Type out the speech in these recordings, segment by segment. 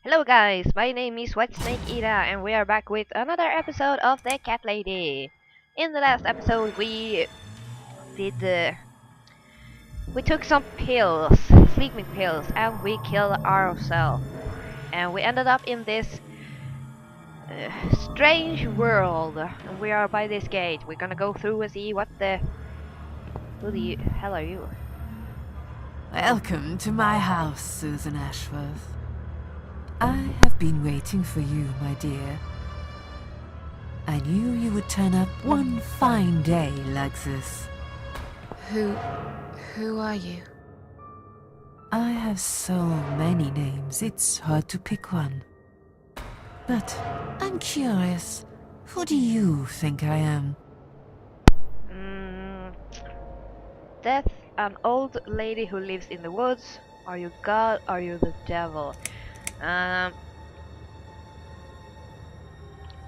Hello guys, my name is White Snake Ida and we are back with another episode of The Cat Lady. In the last episode did we took some pills, sleeping pills, and we killed ourselves. And we ended up in this strange world. And we are by this gate. We're gonna go through and see who the hell are you? Welcome to my house, Susan Ashworth. I have been waiting for you, my dear. I knew you would turn up one fine day like this. Who are you? I have so many names, it's hard to pick one. But I'm curious, who do you think I am? Death, an old lady who lives in the woods. Are you God? Are you the devil?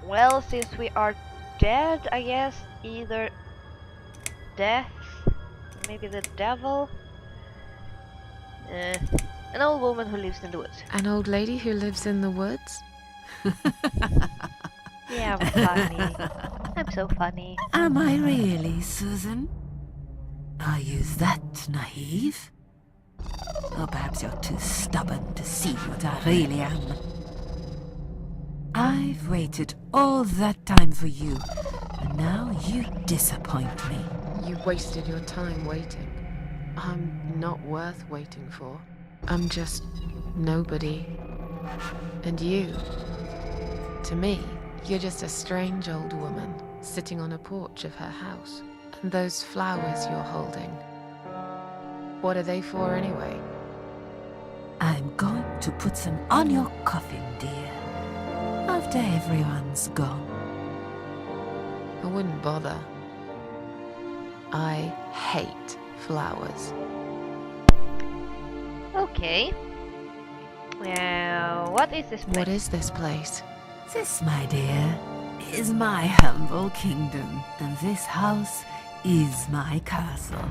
Well, since we are dead, I guess either death, maybe the devil, an old woman who lives in the woods. An old lady who lives in the woods? Yeah, I'm funny. I'm so funny. Am I really, Susan? Are you that naive? Or perhaps you're too stubborn to see what I really am. I've waited all that time for you, and now you disappoint me. You wasted your time waiting. I'm not worth waiting for. I'm just nobody. And you, to me, you're just a strange old woman sitting on a porch of her house. And those flowers you're holding, what are they for anyway? I'm going to put some on your coffin, dear, after everyone's gone. I wouldn't bother. I hate flowers. Okay. What is this place? What is this place? This, my dear, is my humble kingdom, and this house is my castle.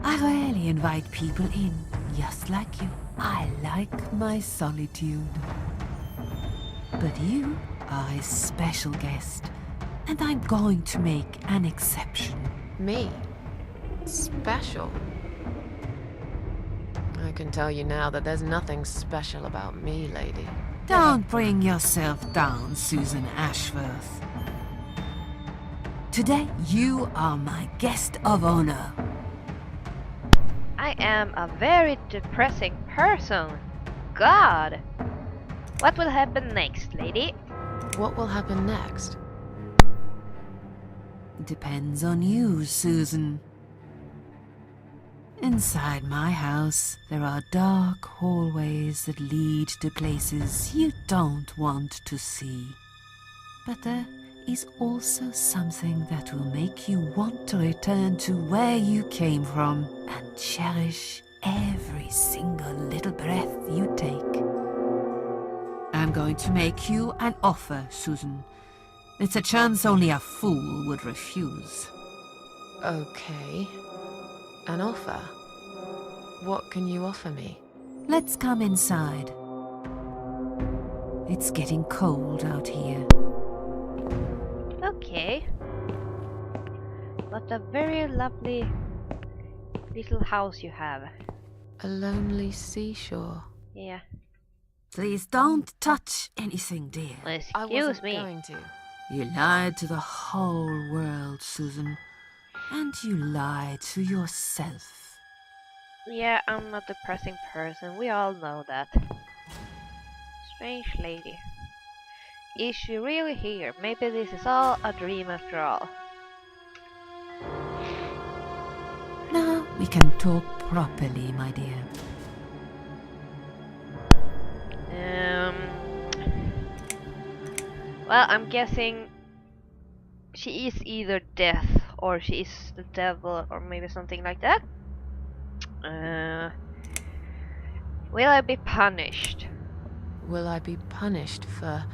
I rarely invite people in, just like you. I like my solitude. But you are a special guest, and I'm going to make an exception. Me? Special? I can tell you now that there's nothing special about me, lady. Don't bring yourself down, Susan Ashworth. Today, you are my guest of honor. I am a very depressing person. God! What will happen next, lady? What will happen next? Depends on you, Susan. Inside my house, there are dark hallways that lead to places you don't want to see. But there is also something that will make you want to return to where you came from and cherish every single little breath you take. I'm going to make you an offer, Susan. It's a chance only a fool would refuse. Okay. An offer? What can you offer me? Let's come inside. It's getting cold out here. Okay. What a very lovely little house you have. A lonely seashore. Yeah. Please don't touch anything, dear. I Excuse wasn't me. going to. You lied to the whole world, Susan. And you lied to yourself. Yeah, I'm a depressing person. We all know that. Strange lady. Is she really here? Maybe this is all a dream after all. Now we can talk properly, my dear. Well, I'm guessing she is either death or she is the devil or maybe something like that. Will I be punished? Will I be punished for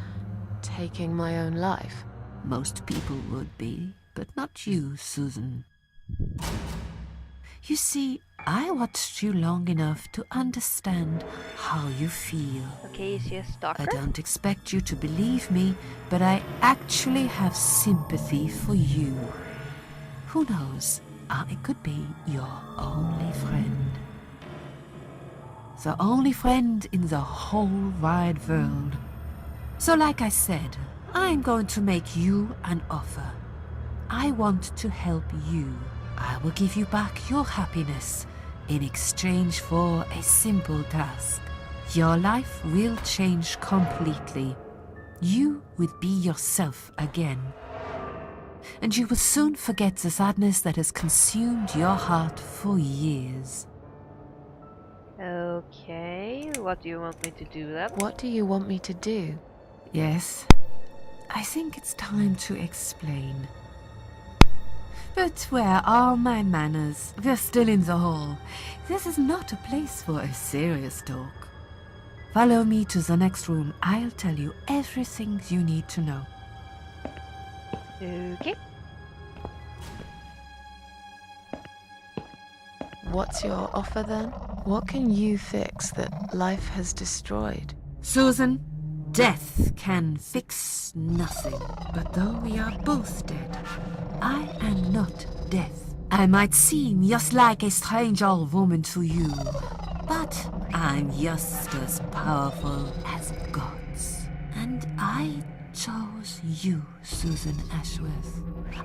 taking my own life? Most people would be, but not you, Susan. You see, I watched you long enough to understand how you feel. Okay, is she a stalker? I don't expect you to believe me, but I actually have sympathy for you. Who knows? I could be your only friend. The only friend in the whole wide world. So like I said, I'm going to make you an offer. I want to help you. I will give you back your happiness in exchange for a simple task. Your life will change completely. You will be yourself again. And you will soon forget the sadness that has consumed your heart for years. Okay, what do you want me to do then? What do you want me to do? Yes, I think it's time to explain. But where are my manners? We're still in the hall. This is not a place for a serious talk. Follow me to the next room. I'll tell you everything you need to know. Okay. What's your offer then? What can you fix that life has destroyed? Susan, death can fix nothing. But though we are both dead, I am not death. I might seem just like a strange old woman to you, but I'm just as powerful as gods. And I chose you, Susan Ashworth.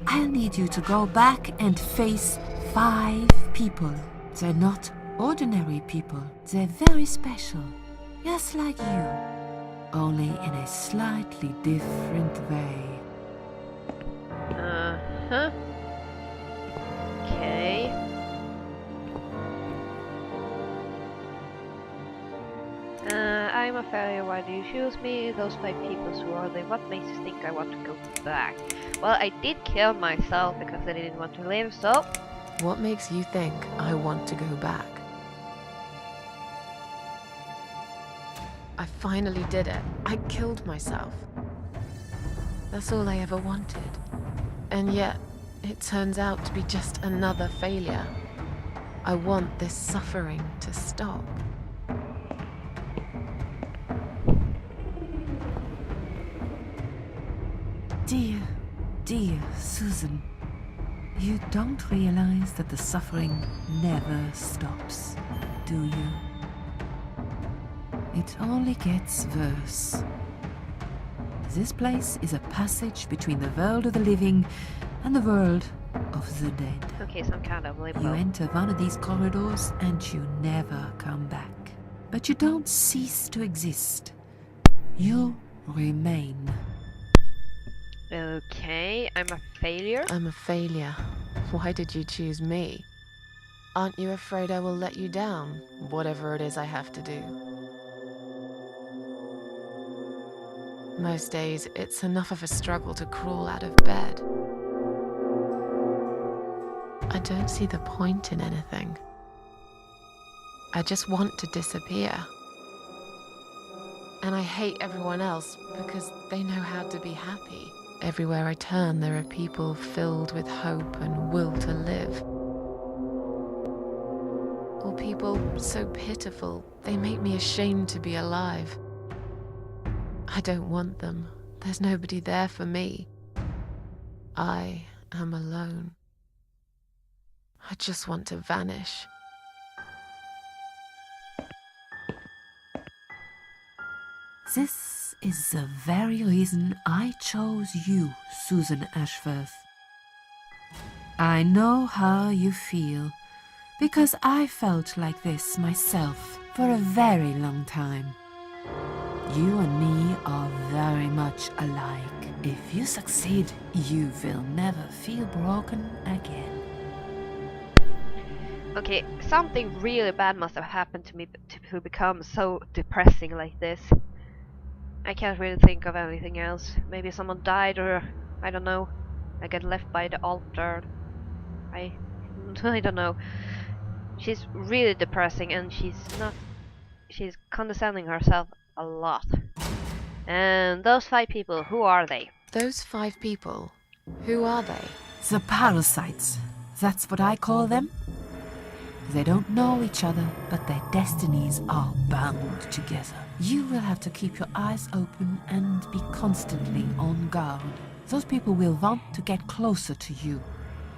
I'll need you to go back and face 5 people. They're not ordinary people. They're very special, just like you, only in a slightly different way. Uh-huh. Okay. I'm a failure, why do you choose me? Those 5 people, who are they? What makes you think I want to go back? Well, I did kill myself because I didn't want to live, so... What makes you think I want to go back? I finally did it. I killed myself. That's all I ever wanted. And yet, it turns out to be just another failure. I want this suffering to stop. Dear Susan, you don't realize that the suffering never stops, do you? It only gets worse. This place is a passage between the world of the living and the world of the dead. Okay, some kind of limbo. You enter one of these corridors and you never come back. But you don't cease to exist. You remain. Okay, I'm a failure. I'm a failure. Why did you choose me? Aren't you afraid I will let you down, whatever it is I have to do? Most days, it's enough of a struggle to crawl out of bed. I don't see the point in anything. I just want to disappear. And I hate everyone else because they know how to be happy. Everywhere I turn, there are people filled with hope and will to live. Or people so pitiful, they make me ashamed to be alive. I don't want them. There's nobody there for me. I am alone. I just want to vanish. This is the very reason I chose you, Susan Ashworth. I know how you feel, because I felt like this myself for a very long time. You and me are very much alike. If you succeed, you will never feel broken again. Okay, something really bad must have happened to me to become so depressing like this. I can't really think of anything else. Maybe someone died, or I don't know. I got left by the altar. I don't know. She's really depressing, and she's condescending herself a lot. And those 5 people, who are they? Those 5 people, who are they? The parasites, that's what I call them. They don't know each other, but their destinies are bound together. You will have to keep your eyes open and be constantly on guard. Those people will want to get closer to you.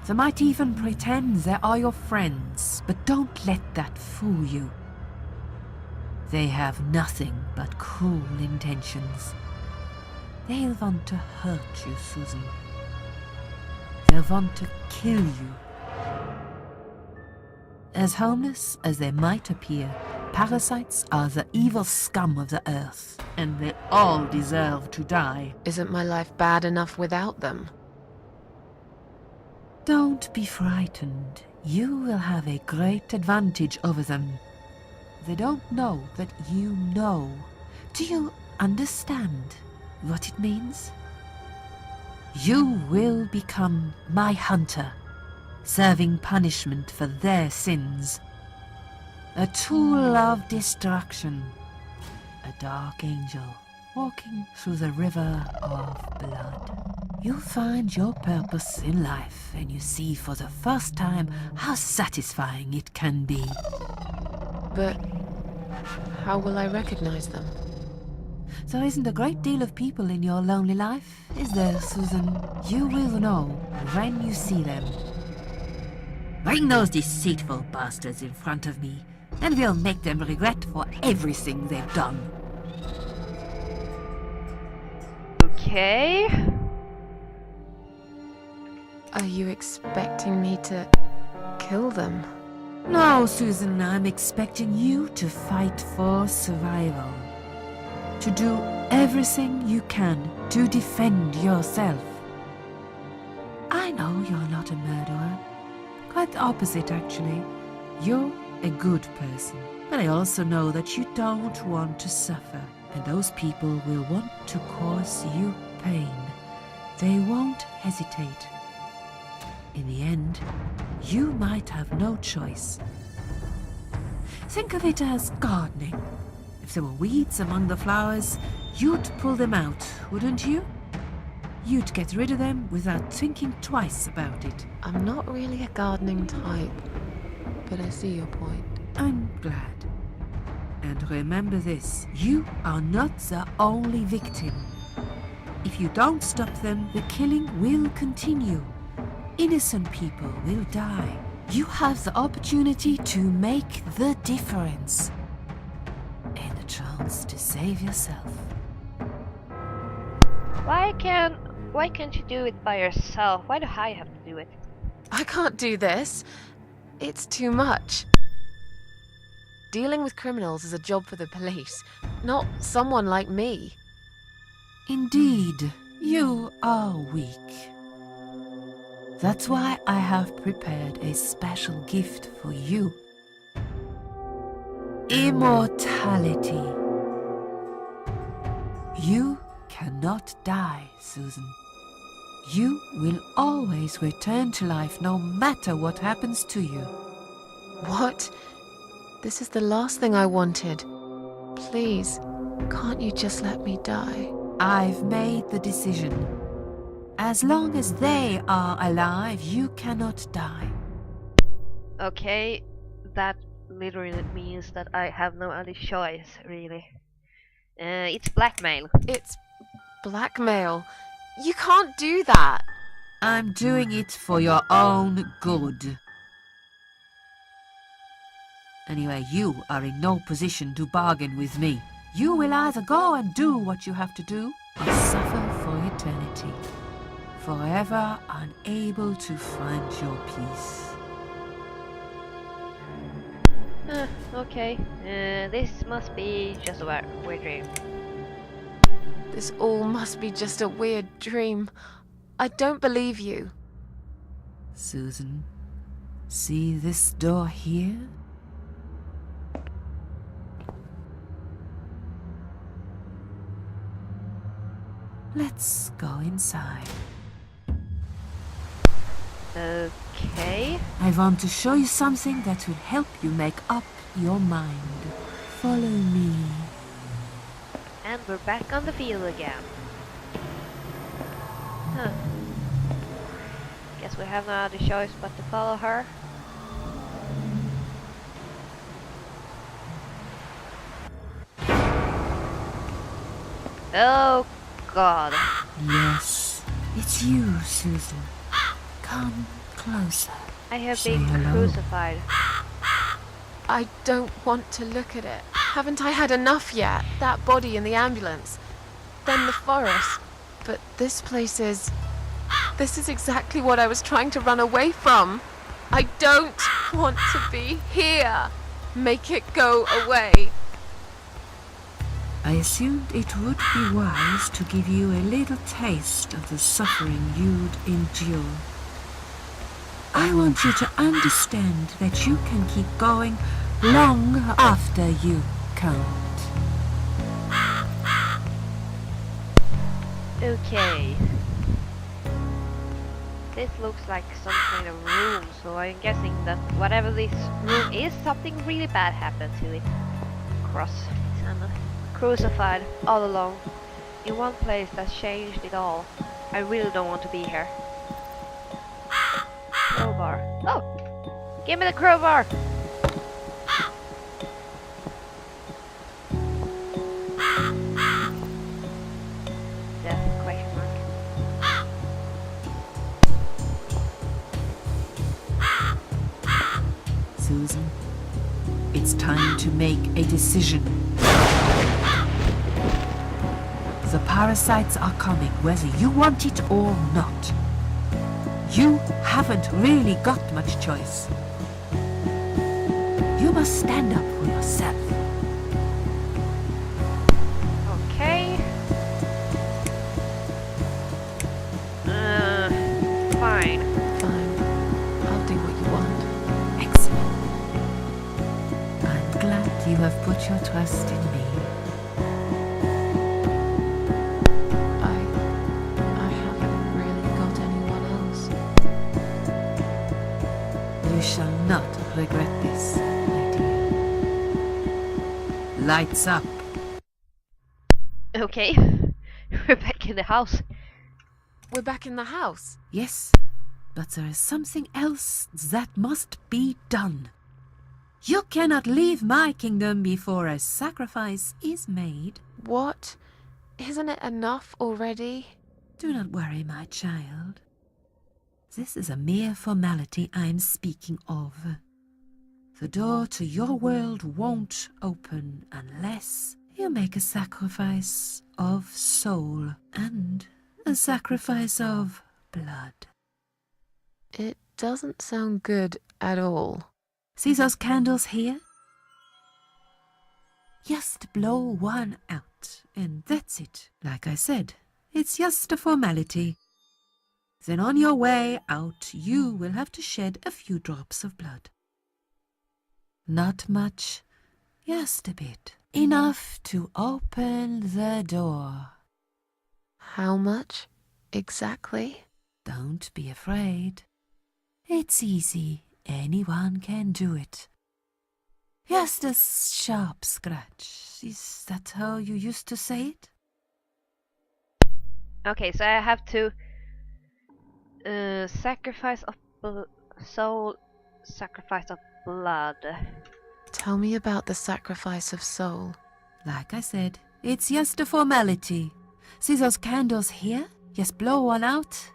They might even pretend they are your friends, but don't let that fool you. They have nothing but cruel intentions. They'll want to hurt you, Susan. They'll want to kill you. As harmless as they might appear, parasites are the evil scum of the earth, and they all deserve to die. Isn't my life bad enough without them? Don't be frightened. You will have a great advantage over them. They don't know that you know. Do you understand what it means? You will become my hunter, serving punishment for their sins. A tool of destruction. A dark angel walking through the river of blood. You find your purpose in life and you see for the first time how satisfying it can be. But how will I recognize them? There isn't a great deal of people in your lonely life, is there, Susan? You will know when you see them. Bring those deceitful bastards in front of me, and we'll make them regret for everything they've done. Okay. Are you expecting me to kill them? No, Susan, I'm expecting you to fight for survival. To do everything you can to defend yourself. I know you're not a murderer. Quite the opposite, actually. You're a good person. But I also know that you don't want to suffer. And those people will want to cause you pain. They won't hesitate. In the end, you might have no choice. Think of it as gardening. If there were weeds among the flowers, you'd pull them out, wouldn't you? You'd get rid of them without thinking twice about it. I'm not really a gardening type, but I see your point. I'm glad. And remember this, you are not the only victim. If you don't stop them, the killing will continue. Innocent people will die. You have the opportunity to make the difference. And a chance to save yourself. Why can't you do it by yourself? Why do I have to do it? I can't do this. It's too much. Dealing with criminals is a job for the police, not someone like me. Indeed, you are weak. That's why I have prepared a special gift for you. Immortality. You cannot die, Susan. You will always return to life no matter what happens to you. What? This is the last thing I wanted. Please, can't you just let me die? I've made the decision. As long as they are alive, you cannot die. Okay, that literally means that I have no other choice, really. It's blackmail. It's blackmail. You can't do that. I'm doing it for your own good. Anyway, you are in no position to bargain with me. You will either go and do what you have to do, or suffer for eternity. Forever unable to find your peace. Okay, this must be just a weird dream. This all must be just a weird dream. I don't believe you. Susan, see this door here? Let's go inside. Okay. I want to show you something that will help you make up your mind. Follow me. And we're back on the field again. Huh. Guess we have no other choice but to follow her. Oh God. Yes, it's you, Susan. Come closer. I have Say been hello. crucified. I don't want to look at it. Haven't I had enough yet? That body in the ambulance. Then the forest. But this place is... This is exactly what I was trying to run away from. I don't want to be here. Make it go away. I assumed it would be wise to give you a little taste of the suffering you'd endure. I want you to understand that you can keep going long after you can't. Okay. This looks like some kind of room, so I'm guessing that whatever this room is, something really bad happened to it. Cross. I'm crucified all alone in one place that changed it all. I really don't want to be here. Crowbar. Oh! Give me the crowbar! Death question mark. Susan, it's time to make a decision. The parasites are coming, whether you want it or not. You haven't really got much choice. You must stand up for yourself. Okay. Fine. Fine. I'll do what you want. Excellent. I'm glad you have put your trust in me. I haven't really got anyone else. You shall not regret this, my dear. Lights up. Okay. We're back in the house. We're back in the house. Yes, but there is something else that must be done. You cannot leave my kingdom before a sacrifice is made. What? Isn't it enough already? Do not worry, my child. This is a mere formality I'm speaking of. The door to your world won't open unless you make a sacrifice of soul and a sacrifice of blood. It doesn't sound good at all. See those candles here? Just blow one out, and that's it. Like I said, it's just a formality. Then on your way out, you will have to shed a few drops of blood. Not much, just a bit. Enough to open the door. How much exactly? Don't be afraid. It's easy. Anyone can do it. Just a sharp scratch. Is that how you used to say it? Okay, so I have to sacrifice of soul, sacrifice of blood. Tell me about the sacrifice of soul. Like I said, it's just a formality. See those candles here? Just blow one out,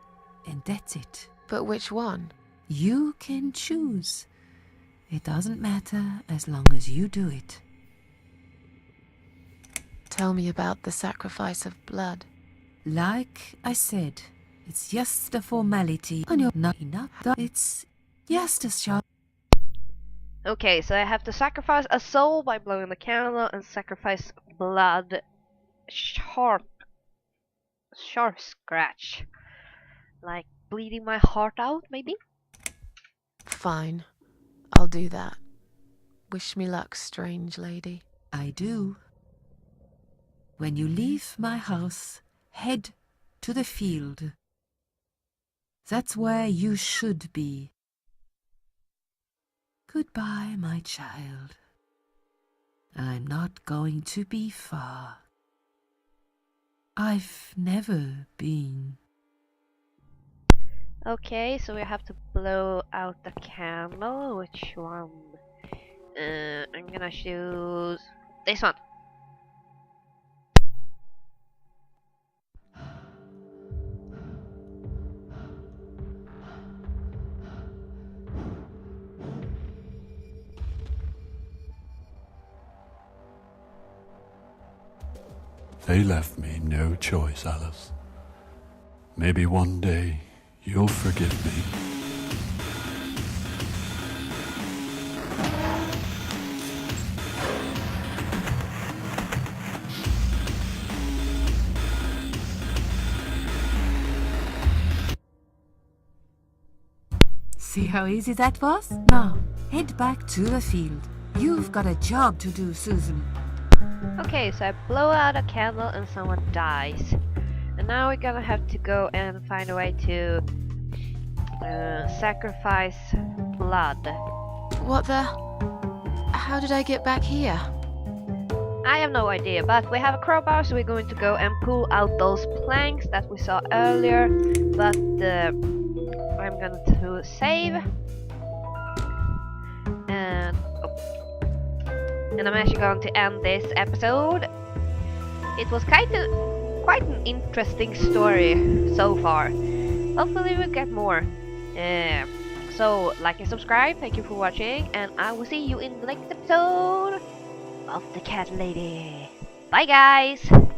and that's it. But which one? You can choose. It doesn't matter as long as you do it. Tell me about the sacrifice of blood. Like I said, it's just a formality. On your not enough. It's just a sharp. Okay, so I have to sacrifice a soul by blowing the candle and sacrifice blood. Sharp scratch. Like bleeding my heart out, maybe? Fine. I'll do that. Wish me luck, strange lady. I do. When you leave my house, head to the field. That's where you should be. Goodbye, my child. I'm not going to be far. I've never been. Okay, so we have to blow out the candle. Which one? I'm gonna choose this one. They left me no choice, Alice. Maybe one day you'll forgive me. See how easy that was? Now, head back to the field. You've got a job to do, Susan. Okay, so I blow out a candle and someone dies. And now we're gonna have to go and find a way to sacrifice blood. What the? How did I get back here? I have no idea, but we have a crowbar, so we're going to go and pull out those planks that we saw earlier. But I'm going to save. And I'm actually going to end this episode. It was quite an interesting story so far. Hopefully we'll get more. So like and subscribe. Thank you for watching, and I will see you in the next episode of the Cat Lady. Bye guys!